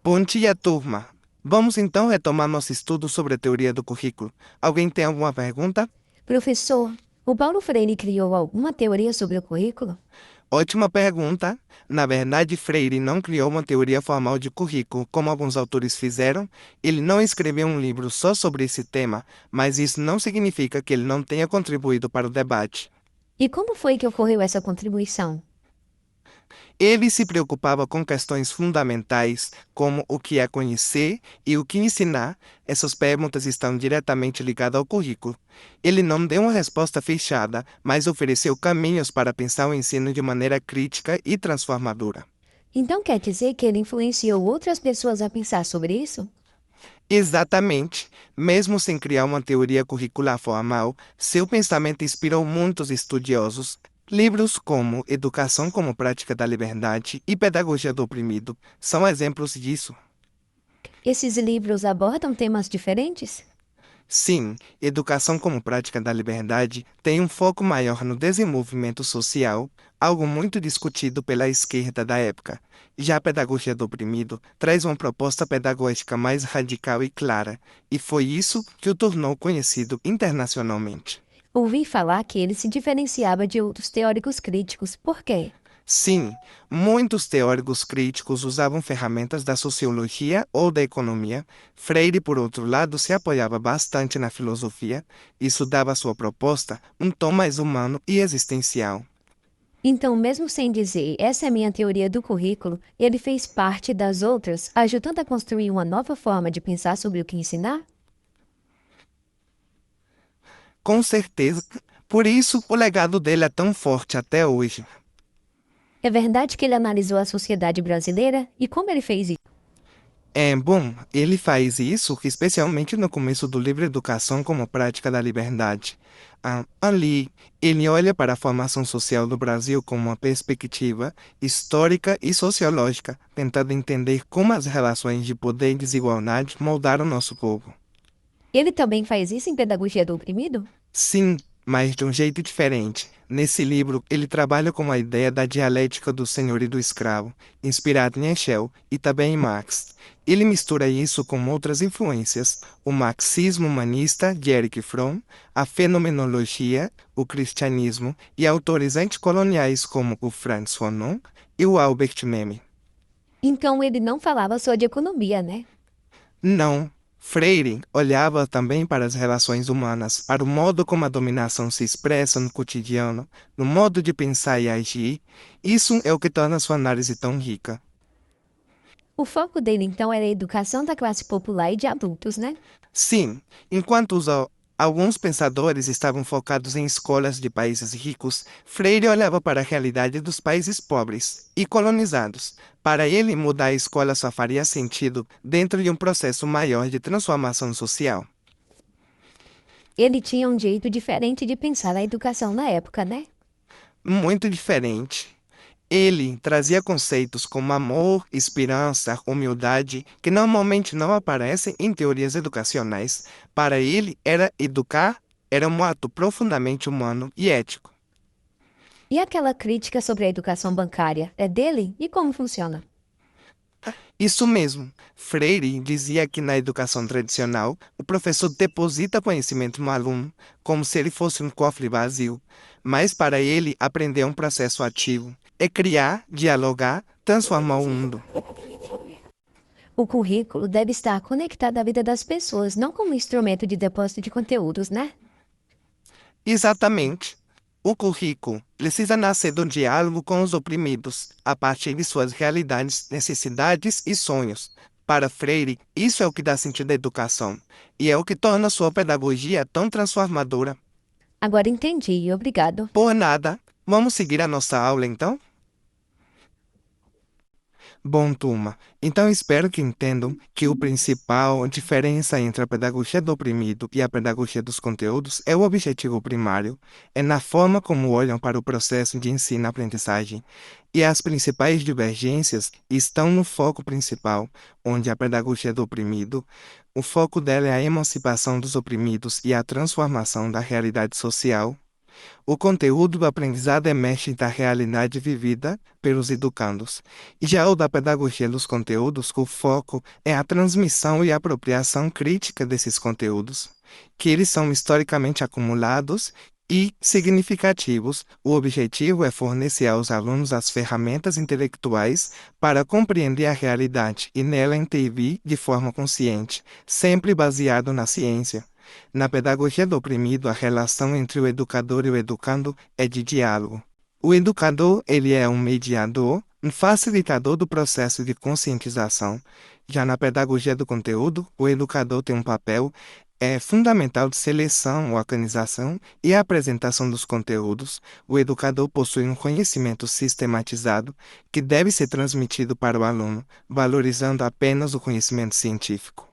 Bom dia, turma. Vamos então retomar nosso estudo sobre a teoria do currículo. Alguém tem alguma pergunta? Professor, o Paulo Freire criou alguma teoria sobre o currículo? Ótima pergunta. Na verdade, Freire não criou uma teoria formal de currículo, como alguns autores fizeram. Ele não escreveu um livro só sobre esse tema, mas isso não significa que ele não tenha contribuído para o debate. E como foi que ocorreu essa contribuição? Ele se preocupava com questões fundamentais, como o que é conhecer e o que ensinar. Essas perguntas estão diretamente ligadas ao currículo. Ele não deu uma resposta fechada, mas ofereceu caminhos para pensar o ensino de maneira crítica e transformadora. Então quer dizer que ele influenciou outras pessoas a pensar sobre isso? Exatamente. Mesmo sem criar uma teoria curricular formal, seu pensamento inspirou muitos estudiosos. Livros como Educação como Prática da Liberdade e Pedagogia do Oprimido são exemplos disso. Esses livros abordam temas diferentes? Sim, Educação como Prática da Liberdade tem um foco maior no desenvolvimento social, algo muito discutido pela esquerda da época. Já a Pedagogia do Oprimido traz uma proposta pedagógica mais radical e clara, e foi isso que o tornou conhecido internacionalmente. Ouvi falar que ele se diferenciava de outros teóricos críticos. Por quê? Sim, muitos teóricos críticos usavam ferramentas da sociologia ou da economia. Freire, por outro lado, se apoiava bastante na filosofia. Isso dava à sua proposta um tom mais humano e existencial. Então, mesmo sem dizer essa é minha teoria do currículo, ele fez parte das outras, ajudando a construir uma nova forma de pensar sobre o que ensinar? Com certeza, por isso o legado dele é tão forte até hoje. É verdade que ele analisou a sociedade brasileira e como ele fez isso? Bom, ele faz isso especialmente no começo do livro Educação como Prática da Liberdade. Ali, ele olha para a formação social do Brasil com uma perspectiva histórica e sociológica, tentando entender como as relações de poder e desigualdade moldaram nosso povo. Ele também faz isso em Pedagogia do Oprimido? Sim, mas de um jeito diferente. Nesse livro, ele trabalha com a ideia da dialética do senhor e do escravo, inspirado em Heschel e também em Marx. Ele mistura isso com outras influências, o marxismo humanista de Erich Fromm, a fenomenologia, o cristianismo e autores anticoloniais como o Franz Fanon e o Albert Memmi. Então ele não falava só de economia, né? Não. Freire olhava também para as relações humanas, para o modo como a dominação se expressa no cotidiano, no modo de pensar e agir. Isso é o que torna sua análise tão rica. O foco dele então era a educação da classe popular e de adultos, né? Sim, enquanto alguns pensadores estavam focados em escolas de países ricos, Freire olhava para a realidade dos países pobres e colonizados. Para ele, mudar a escola só faria sentido dentro de um processo maior de transformação social. Ele tinha um jeito diferente de pensar a educação na época, né? Muito diferente. Ele trazia conceitos como amor, esperança, humildade, que normalmente não aparecem em teorias educacionais. Para ele, educar era um ato profundamente humano e ético. E aquela crítica sobre a educação bancária é dele? E como funciona? Isso mesmo. Freire dizia que na educação tradicional, o professor deposita conhecimento no aluno, como se ele fosse um cofre vazio. Mas para ele, aprender é um processo ativo. É criar, dialogar, transformar o mundo. O currículo deve estar conectado à vida das pessoas, não como instrumento de depósito de conteúdos, né? Exatamente. O currículo precisa nascer do diálogo com os oprimidos, a partir de suas realidades, necessidades e sonhos. Para Freire, isso é o que dá sentido à educação, e é o que torna sua pedagogia tão transformadora. Agora entendi, obrigado. Por nada, vamos seguir a nossa aula então? Bom, turma, então espero que entendam que o principal diferença entre a pedagogia do oprimido e a pedagogia dos conteúdos é o objetivo primário, é na forma como olham para o processo de ensino-aprendizagem. E as principais divergências estão no foco principal, onde a pedagogia do oprimido, o foco dela é a emancipação dos oprimidos e a transformação da realidade social. O conteúdo do aprendizado emerge da realidade vivida pelos educandos. Já o da pedagogia dos conteúdos, o foco é a transmissão e apropriação crítica desses conteúdos, que eles são historicamente acumulados e significativos. O objetivo é fornecer aos alunos as ferramentas intelectuais para compreender a realidade e nela intervir de forma consciente, sempre baseado na ciência. Na pedagogia do oprimido, a relação entre o educador e o educando é de diálogo. O educador, ele é um mediador, um facilitador do processo de conscientização. Já na pedagogia do conteúdo, o educador tem um papel fundamental de seleção, organização e apresentação dos conteúdos. O educador possui um conhecimento sistematizado que deve ser transmitido para o aluno, valorizando apenas o conhecimento científico.